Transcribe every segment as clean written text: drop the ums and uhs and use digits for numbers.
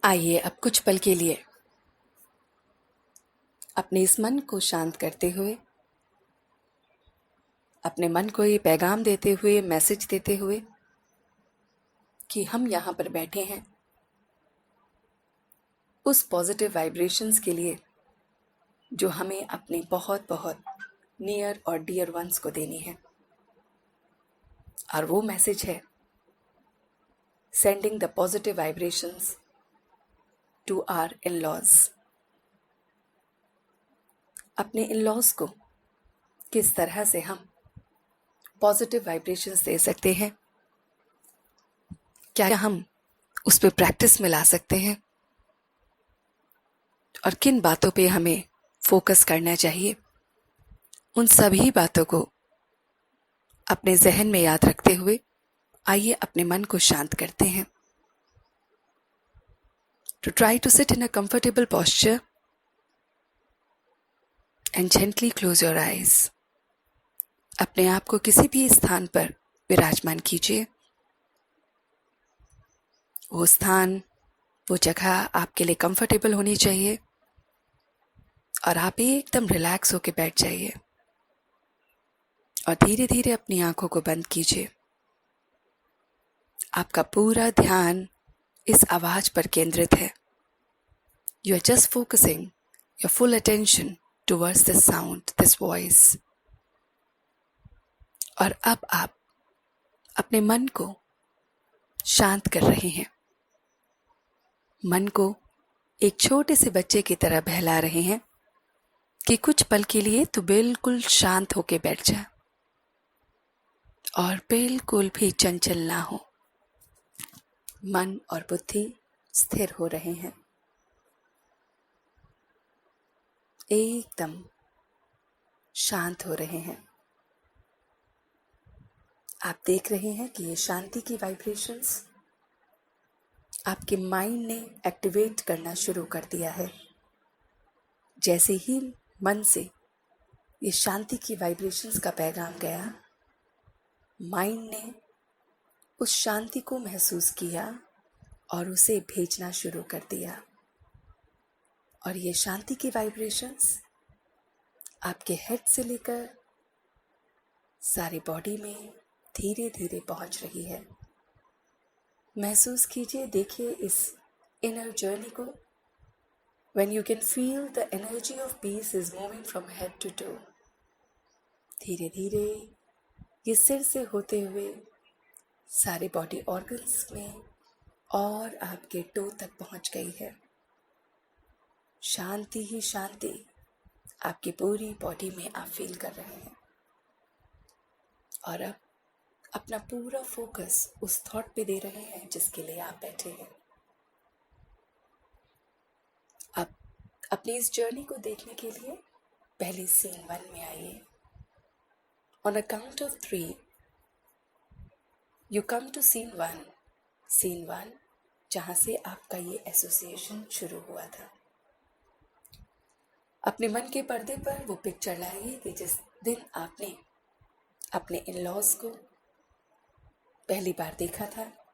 आइए अब कुछ पल के लिए अपने इस मन को शांत करते हुए, अपने मन को ये पैगाम देते हुए, मैसेज देते हुए कि हम यहाँ पर बैठे हैं उस पॉजिटिव वाइब्रेशंस के लिए जो हमें अपने बहुत बहुत नियर और डियर वंस को देनी है। और वो मैसेज है sending the positive vibrations to our in-laws. अपने इन-लॉज को किस तरह से हम पॉजिटिव वाइब्रेशंस दे सकते हैं, क्या हम उस पर प्रैक्टिस में ला सकते हैं, और किन बातों पे हमें फोकस करना चाहिए, उन सभी बातों को अपने जहन में याद रखते हुए आइए अपने मन को शांत करते हैं। To try to sit in a comfortable posture and gently close your eyes. अपने आप को किसी भी स्थान पर विराजमान कीजिए। वो स्थान, वो जगह आपके लिए कंफर्टेबल होनी चाहिए और आप एकदम रिलैक्स होकर बैठ जाइए और धीरे धीरे अपनी आंखों को बंद कीजिए। आपका पूरा ध्यान इस आवाज पर केंद्रित है। You are just focusing your full attention towards this sound, this voice. और अब आप अपने मन को शांत कर रहे हैं। मन को एक छोटे से बच्चे की तरह बहला रहे हैं कि कुछ पल के लिए तो बिल्कुल शांत होके बैठ जा और बिल्कुल भी चंचल ना हो। मन और बुद्धि स्थिर हो रहे हैं, एकदम शांत हो रहे हैं। आप देख रहे हैं कि ये शांति की वाइब्रेशंस आपके माइंड ने एक्टिवेट करना शुरू कर दिया है। जैसे ही मन से ये शांति की वाइब्रेशंस का पैगाम गया, माइंड ने उस शांति को महसूस किया और उसे भेजना शुरू कर दिया। और ये शांति की वाइब्रेशंस आपके हेड से लेकर सारी बॉडी में धीरे धीरे पहुंच रही है। महसूस कीजिए, देखिए इस इनर जर्नी को। When you can feel the energy of peace is moving from head to toe. धीरे धीरे ये सिर से होते हुए सारे बॉडी ऑर्गन्स में और आपके टो तक पहुंच गई है। शांति ही शांति आपकी पूरी बॉडी में आप फील कर रहे हैं। और अब अपना पूरा फोकस उस थॉट पे दे रहे हैं जिसके लिए आप बैठे हैं। अब अपनी इस जर्नी को देखने के लिए पहले सीन 1 में आइए। On a count of 3 you come to scene 1। Scene 1 जहां से आपका ये एसोसिएशन शुरू हुआ था। अपने मन के पर्दे पर वो पिक्चर लाइए कि जिस दिन आपने अपने इन-लॉज को पहली बार देखा था,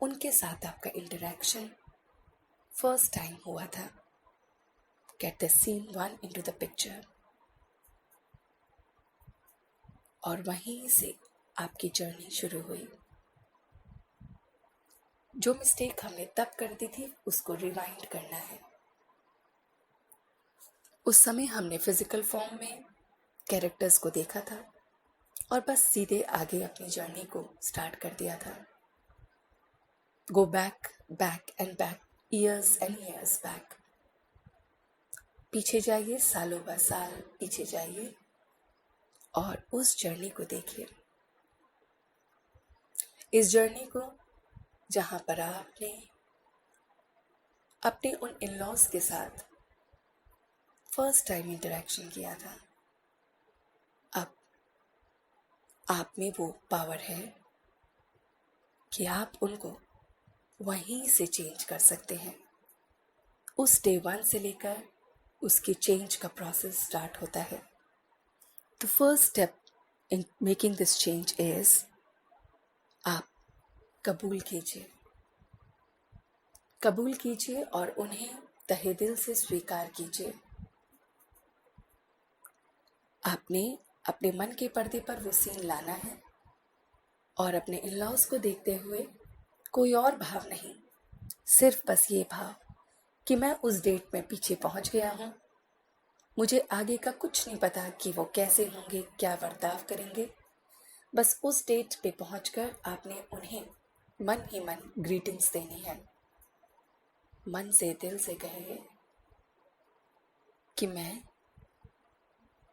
उनके साथ आपका इंटरेक्शन फर्स्ट टाइम हुआ था। Get the scene 1 into the picture. और वहीं से आपकी जर्नी शुरू हुई। जो मिस्टेक हमने तब कर दी थी उसको रिवाइंड करना है। उस समय हमने फिजिकल फॉर्म में कैरेक्टर्स को देखा था और बस सीधे आगे अपनी जर्नी को स्टार्ट कर दिया था। Go back, back and back, years and years back. पीछे जाइए, सालों ब साल पीछे जाइए और उस जर्नी को देखिए। इस जर्नी को जहां पर आपने अपने उन इन-लॉज के साथ फर्स्ट टाइम इंटरेक्शन किया था। अब आप में वो पावर है कि आप उनको वहीं से चेंज कर सकते हैं। उस डे 1 से लेकर उसकी चेंज का प्रोसेस स्टार्ट होता है। The first step in making this change is, आप कबूल कीजिए। कबूल कीजिए और उन्हें तहे दिल से स्वीकार कीजिए। आपने अपने मन के पर्दे पर वो सीन लाना है और अपने इन-लॉज को देखते हुए कोई और भाव नहीं, सिर्फ बस ये भाव कि मैं उस डेट में पीछे पहुंच गया हूं। मुझे आगे का कुछ नहीं पता कि वो कैसे होंगे, क्या बर्ताव करेंगे। बस उस डेट पे पहुंचकर आपने उन्हें मन ही मन ग्रीटिंग्स देनी है। मन से दिल से कहिए कि मैं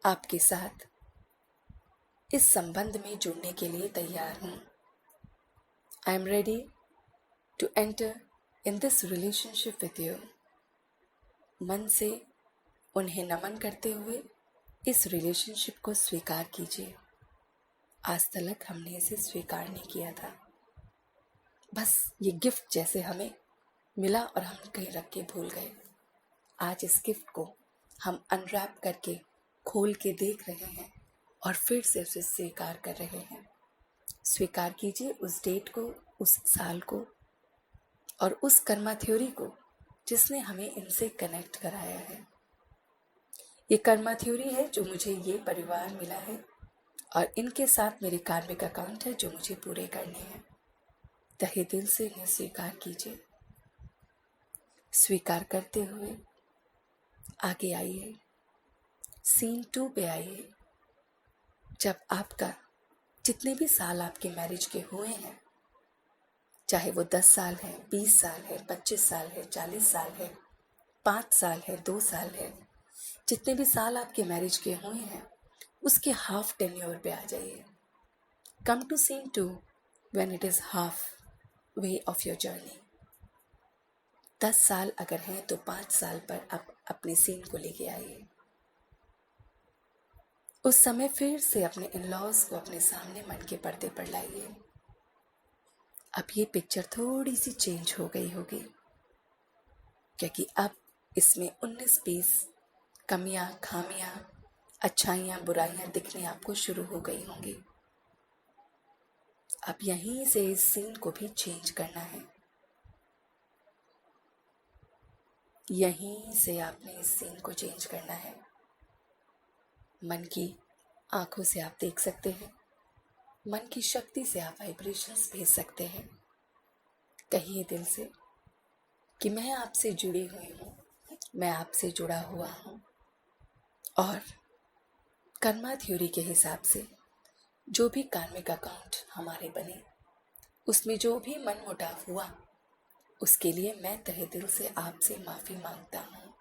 आपके साथ इस संबंध में जुड़ने के लिए तैयार हूं। I am ready to enter in this relationship with you. मन से उन्हें नमन करते हुए इस रिलेशनशिप को स्वीकार कीजिए। आज तक हमने इसे स्वीकार नहीं किया था, बस ये गिफ्ट जैसे हमें मिला और हम कहीं रख के भूल गए। आज इस गिफ्ट को हम अनरैप करके खोल के देख रहे हैं और फिर से उसे स्वीकार कर रहे हैं। स्वीकार कीजिए उस डेट को, उस साल को और उस कर्मा थ्योरी को जिसने हमें इनसे कनेक्ट कराया है। ये कर्मा थ्योरी है जो मुझे ये परिवार मिला है और इनके साथ मेरे कार्मिक अकाउंट है जो मुझे पूरे करने हैं। तहे दिल से इन्हें स्वीकार कीजिए। स्वीकार करते हुए आगे आइए, सीन 2 पे आइए। जब आपका जितने भी साल आपके मैरिज के हुए हैं, चाहे वो 10 साल है, 20 साल है, 25 साल है, 40 साल है, 5 साल है, 2 साल है, जितने भी साल आपके मैरिज के हुए हैं उसके हाफ टेन्योर पे आ जाइए। Come to scene 2 when it is half way of your journey. 10 साल अगर हैं तो 5 साल पर आप अपने सीन को लेके आइए। उस समय फिर से अपने इन-लॉज को अपने सामने मन के पर्दे पर लाइए। अब ये पिक्चर थोड़ी सी चेंज हो गई होगी, क्योंकि अब इसमें 19-20 कमियां, खामियां, अच्छाइयां, बुराइयां दिखने आपको शुरू हो गई होंगी। अब यहीं से इस सीन को भी चेंज करना है। यहीं से आपने इस सीन को चेंज करना है। मन की आंखों से आप देख सकते हैं, मन की शक्ति से आप वाइब्रेशंस भेज सकते हैं। कहिए दिल से कि मैं आपसे जुड़ी हुई हूँ, मैं आपसे जुड़ा हुआ हूँ और कर्मा थ्योरी के हिसाब से जो भी कार्मिक अकाउंट हमारे बने, उसमें जो भी मनमुटाव हुआ, उसके लिए मैं तहे दिल से आपसे माफ़ी मांगता हूँ।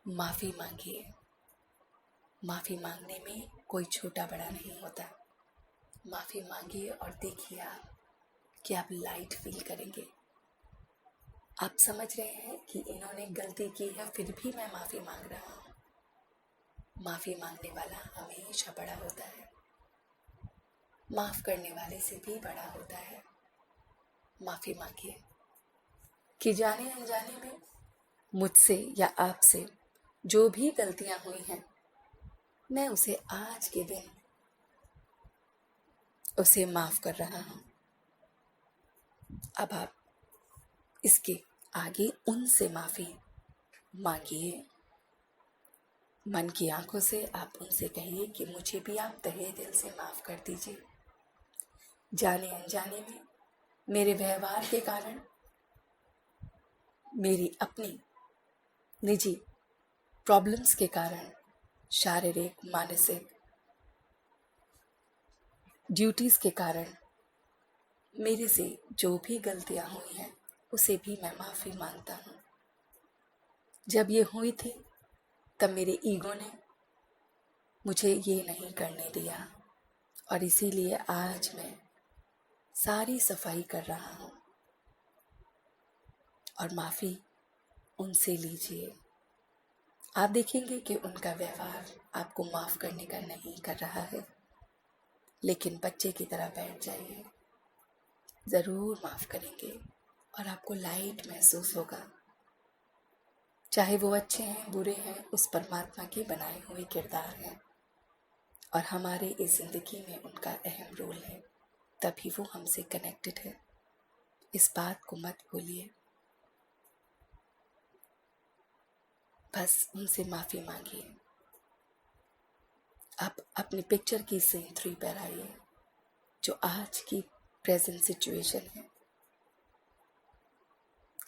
माफ़ी मांगिए। माफ़ी मांगने में कोई छोटा बड़ा नहीं होता। माफ़ी मांगिए और देखिए आप कि आप लाइट फील करेंगे। आप समझ रहे हैं कि इन्होंने गलती की है, फिर भी मैं माफ़ी मांग रहा हूँ। माफ़ी मांगने वाला हमेशा बड़ा होता है, माफ़ करने वाले से भी बड़ा होता है। माफ़ी मांगिए कि जाने अनजाने में मुझसे या आपसे जो भी गलतियां हुई हैं, मैं उसे आज के दिन उसे माफ़ कर रहा हूँ। अब आप इसके आगे उनसे माफ़ी मांगिए। मन की आंखों से आप उनसे कहिए कि मुझे भी आप तहे दिल से माफ़ कर दीजिए। जाने अनजाने में मेरे व्यवहार के कारण, मेरी अपनी निजी प्रॉब्लम्स के कारण, शारीरिक, मानसिक ड्यूटीज़ के कारण मेरे से जो भी गलतियां हुई हैं, उसे भी मैं माफ़ी मांगता हूँ। जब ये हुई थी तब मेरे ईगो ने मुझे ये नहीं करने दिया और इसीलिए आज मैं सारी सफाई कर रहा हूँ। और माफ़ी उनसे लीजिए। आप देखेंगे कि उनका व्यवहार आपको माफ़ करने का नहीं कर रहा है, लेकिन बच्चे की तरह बैठ जाइए, ज़रूर माफ़ करेंगे और आपको लाइट महसूस होगा। चाहे वो अच्छे हैं, बुरे हैं, उस परमात्मा के बनाए हुए किरदार हैं और हमारे इस ज़िंदगी में उनका अहम रोल है, तभी वो हमसे कनेक्टेड है। इस बात को मत भूलिए। बस उनसे माफ़ी मांगिए। आप अपनी पिक्चर की सीन 3 पर आइए, जो आज की प्रेजेंट सिचुएशन है।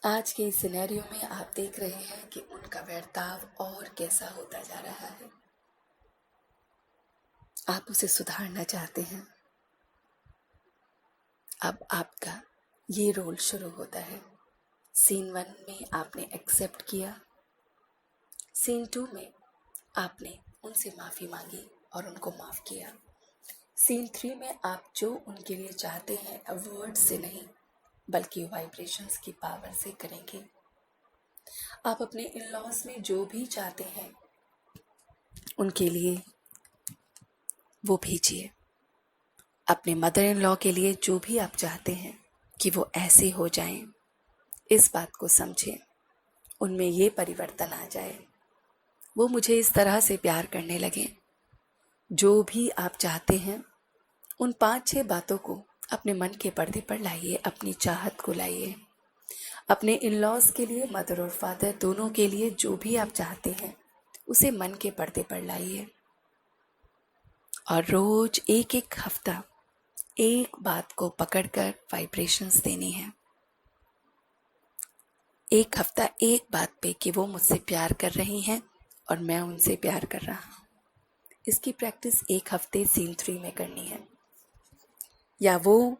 आज के इस सिनेरियो में आप देख रहे हैं कि उनका बर्ताव और कैसा होता जा रहा है। आप उसे सुधारना चाहते हैं। अब आपका ये रोल शुरू होता है। सीन 1 में आपने एक्सेप्ट किया, सीन 2 में आपने उनसे माफ़ी मांगी और उनको माफ़ किया, सीन 3 में आप जो उनके लिए चाहते हैं वर्ड से नहीं बल्कि वाइब्रेशंस की पावर से करेंगे। आप अपने इन लॉज में जो भी चाहते हैं उनके लिए वो भेजिए। अपने मदर इन लॉ के लिए जो भी आप चाहते हैं कि वो ऐसे हो जाएं, इस बात को समझें, उनमें ये परिवर्तन आ जाए, वो मुझे इस तरह से प्यार करने लगे। जो भी आप चाहते हैं उन 5-6 बातों को अपने मन के पर्दे पर लाइए, अपनी चाहत को लाइए। अपने इन लॉज के लिए, मदर और फादर दोनों के लिए जो भी आप चाहते हैं उसे मन के पर्दे पर लाइए और रोज एक एक हफ्ता एक बात को पकड़कर वाइब्रेशंस देनी है। एक हफ्ता एक बात पे कि वो मुझसे प्यार कर रही हैं और मैं उनसे प्यार कर रहा हूँ। इसकी प्रैक्टिस एक हफ्ते सीन 3 में करनी है। या वो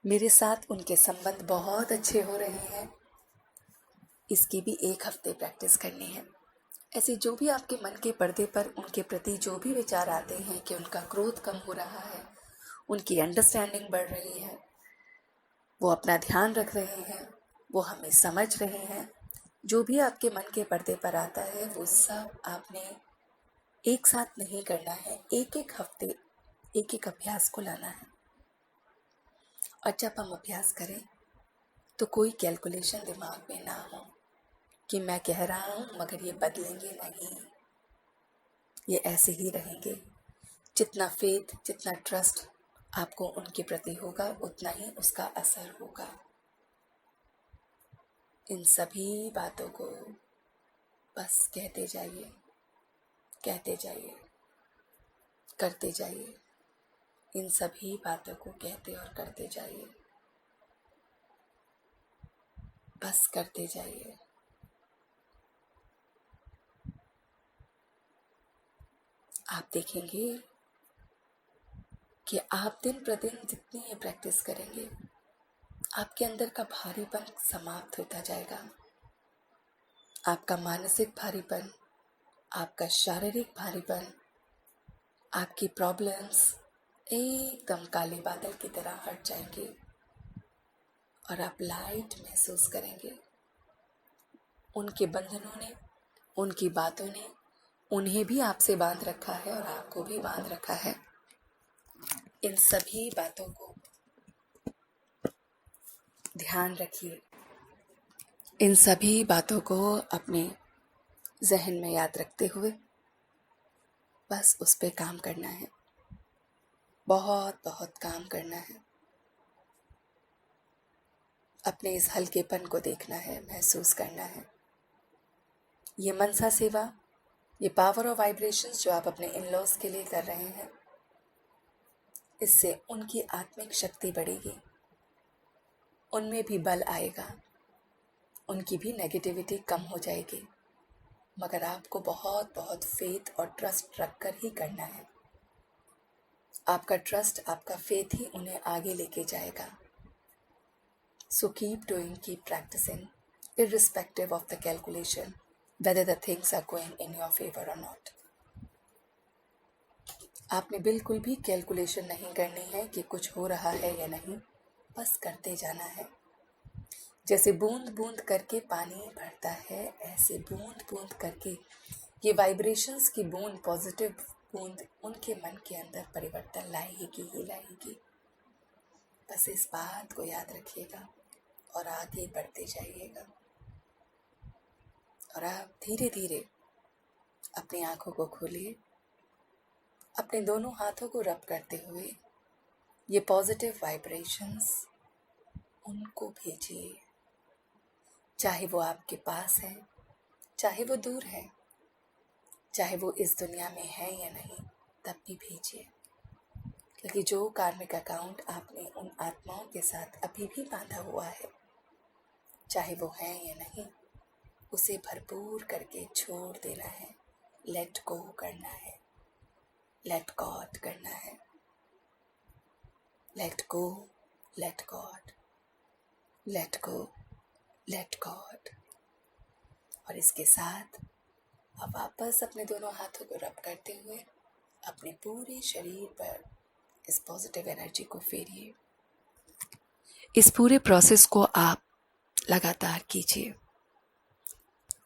मेरे साथ उनके संबंध बहुत अच्छे हो रहे हैं, इसकी भी एक हफ्ते प्रैक्टिस करनी है। ऐसे जो भी आपके मन के पर्दे पर उनके प्रति जो भी विचार आते हैं कि उनका क्रोध कम हो रहा है, उनकी अंडरस्टैंडिंग बढ़ रही है, वो अपना ध्यान रख रहे हैं, वो हमें समझ रहे हैं, जो भी आपके मन के पर्दे पर आता है वो सब आपने एक साथ नहीं करना है, एक एक हफ्ते एक एक अभ्यास को लाना है। और जब हम अभ्यास करें तो कोई कैलकुलेशन दिमाग में ना हो कि मैं कह रहा हूँ मगर ये बदलेंगे नहीं, ये ऐसे ही रहेंगे। जितना फेथ, जितना ट्रस्ट आपको उनके प्रति होगा उतना ही उसका असर होगा। इन सभी बातों को बस कहते जाइए, कहते जाइए, करते जाइए। इन सभी बातों को कहते और करते जाइए, बस करते जाइए। आप देखेंगे कि आप दिन प्रतिदिन जितनी ये प्रैक्टिस करेंगे आपके अंदर का भारीपन समाप्त होता जाएगा। आपका मानसिक भारीपन, आपका शारीरिक भारीपन, आपकी प्रॉब्लम्स एकदम काले बादल की तरह हट जाएंगे और आप लाइट महसूस करेंगे। उनके बंधनों ने, उनकी बातों ने उन्हें भी आपसे बांध रखा है और आपको भी बांध रखा है। इन सभी बातों को ध्यान रखिए, इन सभी बातों को अपने जहन में याद रखते हुए बस उस पे काम करना है, बहुत बहुत काम करना है। अपने इस हल्केपन को देखना है, महसूस करना है। ये मनसा सेवा, ये पावर ऑफ वाइब्रेशंस जो आप अपने इन लॉज के लिए कर रहे हैं, इससे उनकी आत्मिक शक्ति बढ़ेगी, उनमें भी बल आएगा, उनकी भी नेगेटिविटी कम हो जाएगी। मगर आपको बहुत बहुत फेथ और ट्रस्ट रखकर ही करना है। आपका ट्रस्ट, आपका फेथ ही उन्हें आगे लेके जाएगा। So keep doing, keep practicing, irrespective of the calculation, whether the things are going in your favor or not. आपने बिल्कुल भी कैलकुलेशन नहीं करनी है कि कुछ हो रहा है या नहीं, बस करते जाना है। जैसे बूंद बूंद करके पानी भरता है, ऐसे बूंद बूंद करके ये वाइब्रेशंस की बूंद, पॉजिटिव बूंद उनके मन के अंदर परिवर्तन लाएगी ही लाएगी। बस इस बात को याद रखिएगा और आगे बढ़ते जाइएगा। और आप धीरे धीरे अपनी आंखों को खोलिए, अपने दोनों हाथों को रब करते हुए ये पॉजिटिव वाइब्रेशंस उनको भेजिए, चाहे वो आपके पास है, चाहे वो दूर है, चाहे वो इस दुनिया में है या नहीं, तब भी भेजिए। क्योंकि जो कार्मिक अकाउंट आपने उन आत्माओं के साथ अभी भी बांधा हुआ है, चाहे वो है या नहीं, उसे भरपूर करके छोड़ देना है, लेट गो करना है, लेट गॉड करना है। Let go, let God, let go, let God. और इसके साथ अब वापस अपने दोनों हाथों को रब करते हुए अपने पूरे शरीर पर इस पॉजिटिव एनर्जी को फेरिए। इस पूरे प्रोसेस को आप लगातार कीजिए।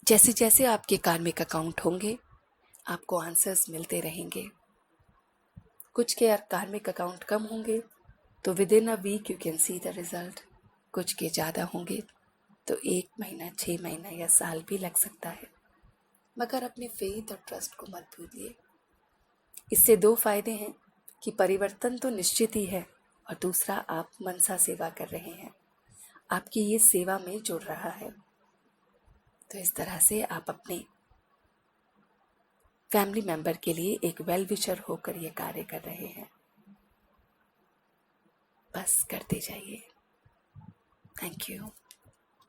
जैसे जैसे आपके कार्मिक अकाउंट होंगे, आपको आंसर्स मिलते रहेंगे। कुछ के कार्मिक अकाउंट कम होंगे तो within a week you can see the result. कुछ के ज़्यादा होंगे तो 1 महीना, 6 महीना या साल भी लग सकता है। मगर अपने फेथ और ट्रस्ट को मत भूलिए। इससे 2 फायदे हैं कि परिवर्तन तो निश्चित ही है, और दूसरा आप मनसा सेवा कर रहे हैं, आपकी ये सेवा में जुड़ रहा है। तो इस तरह से आप अपने फैमिली मेंबर के लिए एक वेल विशर होकर ये कार्य कर रहे हैं। बस करते जाइए। Thank you.